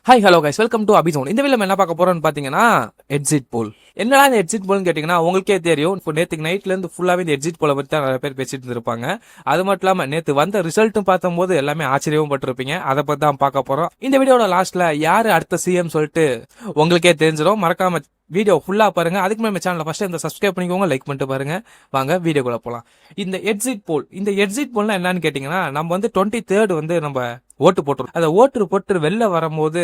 Hi hello guys, welcome to அபிசோன். இந்த வீடியோல என்ன பார்க்க போறோம்னு பாத்தீங்கன்னா எக்ஸிட் போல். என்னடா இந்த எக்ஸிட் போல்னு கேட்டீங்கன்னா உங்களுக்கே தெரியும். இப்போ நேற்றுக்கு நைட்ல இருந்து ஃபுல்லாவே இந்த எக்ஸிட் போல பத்தி தான் நிறைய பேர் பேசிட்டு இருப்பாங்க. அது மட்டும் இல்லாம நேற்று வந்த ரிசல்ட்டும் பார்த்தம்போது எல்லாமே ஆச்சரியமும் பட்டிருப்பீங்க. அதை பத்தி தான் பார்க்க போறோம். இந்த வீடியோட லாஸ்ட்ல யாரு அடுத்த சிஎம் சொல்லிட்டு உங்களுக்கே தெரிஞ்சிடும். மறக்காம வீடியோ ஃபுல்லா பாருங்க. அதுக்கு மேலே சேனலை ஃபர்ஸ்ட் இந்த சப்ஸ்கிரைப் பண்ணிக்கோங்க, லைக் பண்ணிட்டு பாருங்க. வாங்க வீடியோக்குள்ள போலாம். இந்த எக்ஸிட் போல்னா என்னன்னு கேட்டீங்கன்னா, நம்ம வந்து 23rd வந்து நம்ம ஓட்டு போட்டுரும். அந்த ஓட்டு போட்டு வெளில வரும்போது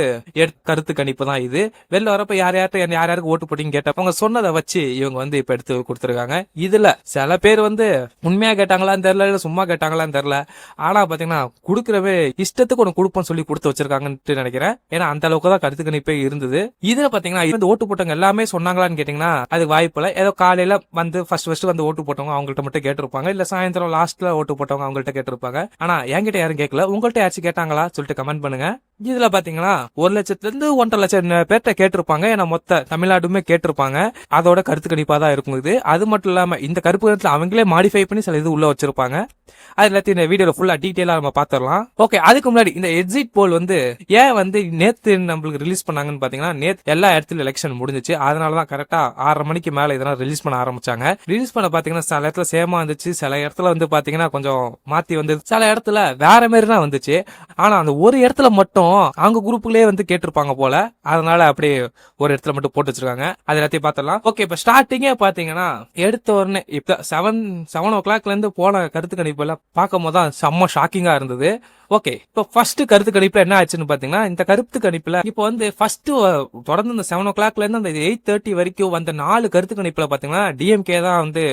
கருத்து கணிப்பு தான் இது. வெளில வரப்ப யாருக்கு ஓட்டு போட்டீங்க கேட்ட அவங்க சொன்னதை வச்சு இவங்க வந்து இப்ப எடுத்து கொடுத்துருக்காங்க. இதுல சில பேர் வந்து உண்மையா கேட்டாங்களான்னு தெரியல, இல்ல சும்மா கேட்டாங்களான்னு தெரியல. ஆனா பாத்தீங்கன்னா குடுக்கறவே இஷ்டத்துக்கு ஒன்று கொடுப்போம்னு சொல்லி கொடுத்து வச்சிருக்காங்கன்னு நினைக்கிறேன். ஏன்னா அந்த அளவுக்கு தான் கருத்து கணிப்பே இருந்தது. இதுல பாத்தீங்கன்னா இந்த ஓட்டு போட்டவங்க எல்லாமே சொன்னாங்களான்னு கேட்டீங்கன்னா அது வாய்ப்பு இல்ல. ஏதோ காலையில வந்து ஃபர்ஸ்ட் வந்து ஓட்டு போட்டவங்க அவங்கள்ட்ட மட்டும் கேட்டிருப்பாங்க, இல்ல சாயந்தரம் லாஸ்ட்ல ஓட்டு போட்டவங்க அவங்கள்ட்ட கேட்டிருப்பாங்க. ஆனா என்கிட்ட யாரும் கேட்கல. உங்கள்ட்ட யாச்சும் கேட்டாங்களா சொல்லிட்டு கமெண்ட் பண்ணுங்க. இதுல பாத்தீங்கன்னா 1 லட்சத்துல இருந்து 1.5 லட்சம் பேர்ட்ட கேட்டிருப்பாங்க. ஏன்னா மொத்த தமிழ்நாடுமே கேட்டிருப்பாங்க. அதோட கருத்து கணிப்பா தான் இருக்கும் இது. அது மட்டும் இல்லாம இந்த கருப்பு கணிப்புல அவங்களே மாடிஃபை பண்ணி சில இது உள்ள வச்சிருப்பாங்க. அது எல்லாத்தையும் இந்த வீடியோல ஃபுல்லா டீடைலா நம்ம பாத்துரலாம். ஓகே, அதுக்கு முன்னாடி இந்த எக்ஸிட் போல் வந்து ஏன் வந்து நேத்து நம்மளுக்கு ரிலீஸ் பண்ணாங்கன்னு பாத்தீங்கன்னா, நேத்து எல்லா இடத்துல எலெக்ஷன் முடிஞ்சிச்சு. அதனாலதான் கரெக்டா 6:30 மணிக்கு மேல இதெல்லாம் ரிலீஸ் பண்ண ஆரம்பிச்சாங்க. ரிலீஸ் பண்ண பாத்தீங்கன்னா சில இடத்துல சேமா இருந்துச்சு, சில இடத்துல வந்து பாத்தீங்கன்னா கொஞ்சம் மாத்தி வந்து, சில இடத்துல வேற மாதிரி தான் வந்துச்சு. ஆனா அந்த ஒரு இடத்துல மட்டும் அவங்க குரூப்புலயே வந்து கேட்டிருப்பாங்க போல. அதனால அப்படியே ஒரு இடத்துல மட்டும் போட்டு வச்சிருக்காங்க. அது எல்லாத்தையும் பாத்திரலாம். ஓகே, இப்ப ஸ்டார்டிங்கே பாத்தீங்கன்னா எடுத்த உடனே இப்ப 7 o'clockல இருந்து போன கருத்து கணிப்பு எல்லாம் பார்க்கும் போதுதான் செம்ம ஷாக்கிங்கா இருந்தது. ஓகே, இப்போ ஃபர்ஸ்ட் கருத்து கணிப்புல என்ன ஆச்சுன்னு பாத்தீங்கன்னா, இந்த கருத்து கணிப்புல இப்போ வந்து ஃபர்ஸ்ட் தொடர்ந்து இந்த 7 o'clockல இருந்து அந்த 8:30 வரைக்கும் வந்த 4 கருத்து கணிப்புல பாத்தீங்கன்னா டிஎம்கே தான் வந்து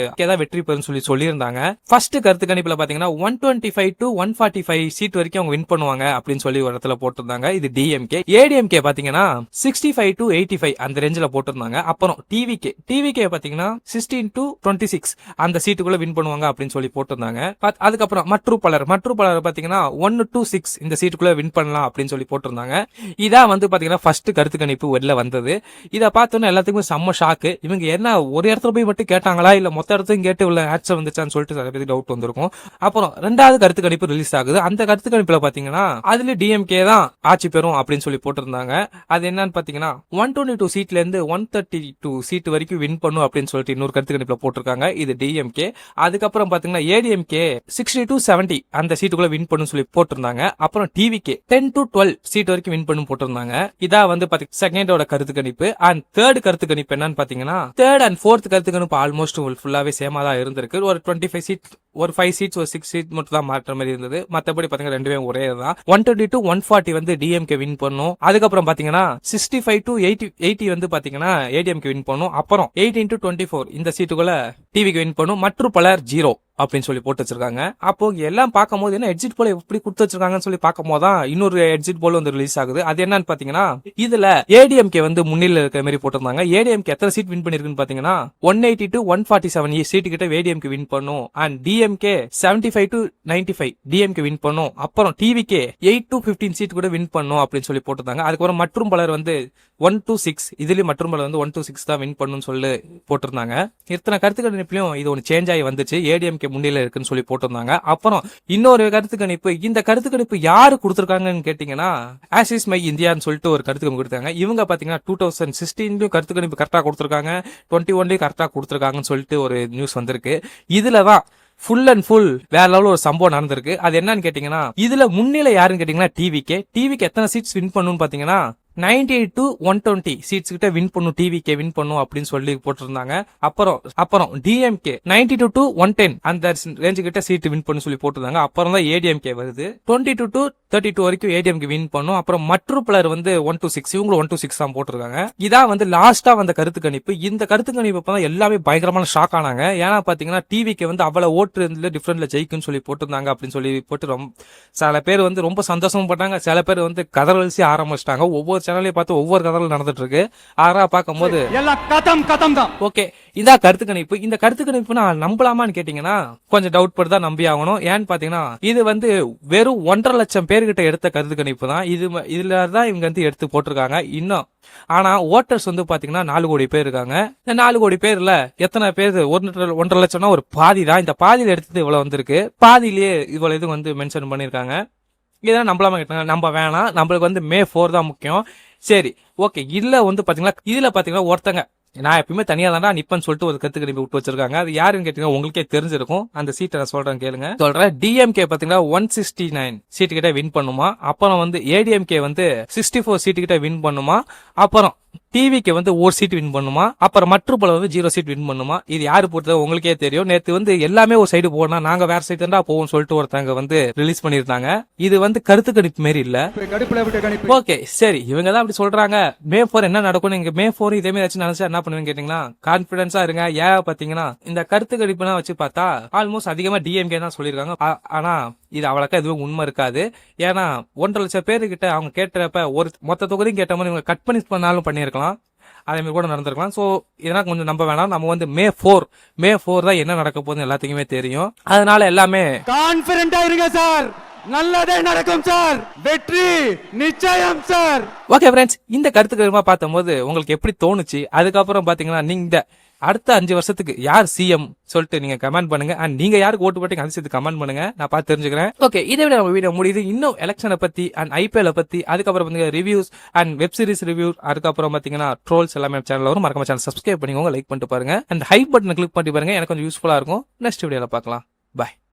வெற்றி பெறும் சொல்லியிருந்தாங்க. ஃபர்ஸ்ட் கருத்து கணிப்புல பாத்தீங்கன்னா 125 to 145 சீட் வரைக்கும் அவங்க வின் பண்ணுவாங்க அப்படின்னு சொல்லி ஒரு இடத்துல போட்டிருந்தாங்க. இது டிஎம்கே. ஏடிஎம்கே பாத்தீங்கன்னா 65 to 85 அந்த ரேஞ்சில போட்டிருந்தாங்க. அப்புறம் டிவிகே பாத்தீங்கன்னா 16 to 26 அந்த சீட்டுக்குள்ள வின் பண்ணுவாங்க அப்படின்னு சொல்லி போட்டிருந்தாங்க. அதுக்கப்புறம் மற்ற பலர் பாத்தீங்கன்னா 1 to 6 இந்த சீட்டுக்குள்ள வின் பண்ணலாம் அப்படின்னு சொல்லி போட்டிருந்தாங்க. இதான் வந்து பாத்தீங்கன்னா ஃபர்ஸ்ட் கருத்து கணிப்பு வெளில வந்தது. இதை பார்த்தோன்னா எல்லாத்துக்குமே செம்ம ஷாக்கு. இவங்க என்ன ஒரு இடத்துல போய் மட்டும் கேட்டாங்களா, இல்ல மொத்த இடத்தையும் கேட்டு உள்ள ஆன்சர் வந்துச்சான்னு சொல்லிட்டு சில பேருக்கு டவுட் வந்திருக்கும். அப்புறம் 2வது கருத்து கணிப்பு ரிலீஸ் ஆகுது. அந்த கருத்து கணிப்புல பாத்தீங்கன்னா அதுல டிஎம்கே தான் ஆட்சி பெறும் அப்படின்னு சொல்லி போட்டிருந்தாங்க. அது என்னன்னு பாத்தீங்கன்னா 122 சீட்ல இருந்து 132 சீட் வரைக்கும் வின் பண்ணும் அப்படின்னு சொல்லிட்டு இன்னொரு கருத்து கணிப்புல போட்டிருக்காங்க. இது டிஎம்கே. அதுக்கப்புறம் பாத்தீங்கன்னா ஏடிஎம்கே 60 to 70 அந்த சீட்டுக்குள்ள வின் பண்ணும் சொல்லி போட்டிருந்தாங்க. அப்புறம் டிவிகே 10 to 12 சீட் வரைக்கும் வின் பண்ணி போட்டிருந்தாங்க. இதா வந்து செகண்டோட கருத்து கணிப்பு. அண்ட் தேர்ட் கருத்து கணிப்பு என்னன்னு பாத்தீங்கன்னா, தேர்ட் அண்ட் ஃபோர்த் கருத்து கணிப்பு ஆல்மோஸ்ட் ஃபுல்லாவே சேமா தான் இருந்திருக்கு. ஒரு 25 சீட், ஒரு 5 சீட்ஸ், ஒரு 6 சீட் மட்டும் தான் மாற்ற மாதிரி இருந்தது. மத்தபடி பாத்தீங்கன்னா ரெண்டுமே ஒரே தான். 120 to 140 வந்து டிஎம்கே வின் பண்ணும். அதுக்கப்புறம் பாத்தீங்கன்னா 65 to 80 வந்து பாத்தீங்கன்னா ஏடிஎம்கே வின் பண்ணும். அப்புறம் 18 to 24 இந்த சீட்டுக்குள்ள டிவிக்கு வின் பண்ணும். மற்றும் பலர் 0 அப்படின்னு சொல்லி போட்டு வச்சிருக்காங்க. அப்போ எல்லாம் பார்க்கும் போது என்ன எக்ஸிட் போல எப்படி கொடுத்து வச்சிருக்காங்கன்னு சொல்லி பார்க்கும் போதுதான் இன்னொரு எக்ஸிட் போல வந்து ரிலீஸ் ஆகுது. அது என்னன்னு பாத்தீங்கன்னா, இதுல ஏடிஎம்கே வந்து முன்னிலை இருக்கிற மாதிரி போட்டிருந்தாங்க. ஏடிஎம்கே எத்தனை சீட் வின் பண்ணிருக்குன்னு பாத்தீங்கன்னா 180 to 147 சீட்டு கிட்ட ஏடிஎம்கே வின் பண்ணும். And DMK 75 to 95 DMK win பண்ணும். அப்புறம் டிவிகே 8 to 15 சீட் கூட வின் பண்ணும் அப்படின்னு சொல்லி போட்டிருந்தாங்க. அதுக்கப்புறம் மற்றும் பலர் வந்து 1 to 6 இதுலயும் மற்றும் பலர் வந்து 1 to 6 தான் வின் பண்ணும் சொல்லி போட்டிருந்தாங்க. இத்தனை கருத்து கணிப்புலயும் இது ஒன்று சேஞ்ச் ஆகி வந்துச்சு. ஏடிஎம்கே முன்னிலை இருக்குன்னு சொல்லி போட்டிருந்தாங்க. அப்புறம் இன்னொரு கருத்து கணிப்பு, இந்த கருத்து கணிப்பு யாரு கொடுத்திருக்காங்கன்னு கேட்டீங்கன்னா ஆசிஸ் மை இந்தியான்னு சொல்லிட்டு ஒரு கருத்து கணிப்பு கொடுத்தாங்க. இவங்க பாத்தீங்கன்னா 2016 கருத்து கணிப்பு கரெக்டா கொடுத்திருக்காங்க, 21 கரெக்டா கொடுத்திருக்காங்கன்னு சொல்லிட்டு ஒரு நியூஸ் வந்திருக்கு. இதுலதான் ஃபுல் அண்ட் ஃபுல் வேற லெவல் ஒரு சம்பவம் நடந்திருக்கு. அது என்னன்னு கேட்டீங்கன்னா, இதுல முன்னிலை யாருன்னு கேட்டீங்கன்னா டிவிக்கு எத்தனை சீட்ஸ் வின் பண்ணுன்னு பாத்தீங்கன்னா 98 to 120 சீட்ஸ் கிட்ட வின் பண்ணும், டிவிகே வின் பண்ணும் அப்படின்னு சொல்லி போட்டிருந்தாங்க. அப்புறம் டிஎம்கே 92 to 110 அந்த ரேஞ்சு கிட்ட சீட் வின் பண்ணு சொல்லி போட்டிருந்தாங்க. அப்புறம் தான் ஏடிஎம்கே வருது. 22 to 32 வரைக்கும் ஏடிஎம்கே வின் பண்ணும். அப்புறம் மற்ற பலர் வந்து 1 to 6 இவங்களும் 1 to 6 தான் போட்டிருக்காங்க. இதான் வந்து லாஸ்டா வந்த கருத்து கணிப்பு. இந்த கருத்து கணிப்பு எல்லாமே பயங்கரமான ஷாக் ஆனாங்க. ஏன்னா பாத்தீங்கன்னா டிவிக்கு வந்து அவ்வளவு ஓட்டு டிஃபரெண்ட்ல ஜெயிக்குன்னு சொல்லி போட்டிருந்தாங்க அப்படின்னு சொல்லி போட்டு சில பேர் வந்து ரொம்ப சந்தோஷம் பட்டாங்க. சில பேர் வந்து கதறலிசி ஆரம்பிச்சிட்டாங்க. ஒவ்வொரு சேனலையும் பார்த்து ஒவ்வொரு கதறல் நடந்துட்டு இருக்கு. ஆறா பார்க்கும் போது கதம் தான். ஓகே, இதான் கருத்து கணிப்பு. இந்த கருத்து கணிப்பு நான் நம்பலாமான்னு கேட்டீங்கன்னா கொஞ்சம் டவுட் பட்டு தான் நம்பி ஆகணும். ஏன்னு பாத்தீங்கன்னா இது வந்து வெறும் 1.5 லட்சம் பேர்கிட்ட எடுத்த கருத்து கணிப்பு தான். இதுலதான் இவங்க வந்து எடுத்து போட்டிருக்காங்க. இன்னும் ஆனா ஓட்டர்ஸ் வந்து பாத்தீங்கன்னா 4 கோடி பேர் இருக்காங்க. இந்த 4 கோடி பேர்ல எத்தனை பேர் 1.5 லட்சம்னா ஒரு பாதி தான். இந்த பாதியில எடுத்தது இவ்வளவு வந்திருக்கு. பாதியிலேயே இவ்வளவு இது வந்து மென்ஷன் பண்ணிருக்காங்க. இதான் நம்பலாமா கேட்டாங்க. நம்ம வேணாம், நம்மளுக்கு வந்து May 4 தான் முக்கியம். சரி ஓகே. இதுல வந்து பாத்தீங்கன்னா இதுல பாத்தீங்கன்னா ஒருத்தங்க நான் எப்பயுமே தனியா தான்டா நிப்பேன்னு சொல்லிட்டு ஒரு கருத்து கணிப்பு விட்டு வச்சிருக்காங்க. அது யாருன்னு கேட்டீங்கன்னா உங்களுக்கே தெரிஞ்சிருக்கும். அந்த சீட்டை நான் சொல்றேன் கேளுங்க. சொல்றேன். டிஎம்கே பாத்தீங்கன்னா 169 சீட்டு கிட்ட வின் பண்ணுமா. அப்புறம் வந்து ஏடிஎம்கே வந்து 64 சீட்டு கிட்ட வின் பண்ணுமா. அப்புறம் டிவிக்கு வந்து ஒரு சீட் வின் பண்ணுமா. அப்புறம் மற்ற போல வந்து 0 சீட் வின் பண்ணுமா. இது யாரு போட்டது உங்களுக்கே தெரியும். நேத்து வந்து எல்லாமே ஒரு சைடு போனா நாங்க வேற சைடு தான் போவோம் சொல்லிட்டு ஒருத்தங்க வந்து ரிலீஸ் பண்ணிருந்தாங்க. இது வந்து கருத்து கணிப்பு மாரி இல்ல. ஓகே சரி, இவங்க தான் அப்படி சொல்றாங்க. May 4 என்ன நடக்கும், நீங்க May 4 இதே மாதிரி ஏதாச்சும் நினைச்சா என்ன பண்ணுவீங்க கேட்டீங்கன்னா கான்பிடன்ஸா இருங்க. ஏன் பாத்தீங்கன்னா இந்த கருத்து கணிப்புனா வச்சு பார்த்தா ஆல்மோஸ்ட் அதிகமா டிஎம்கே தான் சொல்லிருக்காங்க. ஆனா இது அவ்வளோக்கா எதுவும் உண்மை இருக்காது. ஏன்னா 1.5 லட்சம் பேருக்கிட்ட அவங்க கேட்டப்ப ஒரு மொத்த தொகுதியும் கேட்ட மாதிரி இவங்க கட் பண்ணாலும் பண்ணிருக்கலாம். அதே மாதிரி கூட நடந்திருக்கலாம். சோ இதெல்லாம் கொஞ்சம் நம்ப வேணாம். நம்ம வந்து May 4 தான் என்ன நடக்க போகுதுன்னு எல்லாத்துக்குமே தெரியும். அதனால எல்லாமே கான்பிடென்ட்டா இருங்க சார். நல்லதே நடக்கும் சார். வெற்றி நிச்சயம் சார். ஓகே ஃப்ரெண்ட்ஸ், இந்த கருத்துக்கள் பார்த்தம்போது உங்களுக்கு எப்படி தோணுச்சு? அதுக்கப்புறம் பாத்தீங்கன்னா நீங்க அடுத்த 5 வருஷத்துக்கு யார் சிஎம் சொல்லிட்டு நீங்க கமெண்ட் பண்ணுங்க. அண்ட் நீங்க யாருக்கு ஓட்டு போட்டீங்க அது சேர்த்து கமெண்ட் பண்ணுங்க. நான் பார்த்து தெரிஞ்சுக்கிறேன். ஓகே, இதை விட நம்ம வீடியோ முடியுது. இன்னும் எலெக்ஷனை பத்தி அண்ட் ஐபிஎல் பத்தி, அதுக்கப்புறம் வந்து reviews and web series review, அதுக்கப்புறம் பாத்தீங்கன்னா ட்ரோல்ஸ் எல்லாமே சேனல் வரும். மறக்காம சேனல் சப்ஸ்கிரைப் பண்ணிக்கோங்க, லைக் பண்ணிட்டு பாருங்க. அண்ட் ஹைப் பட்டனை கிளிக் பண்ணி பாருங்க. எனக்கு கொஞ்சம் யூஸ்ஃபுல்லா இருக்கும். நெக்ஸ்ட் வீடியோல பார்க்கலாம். பாய்.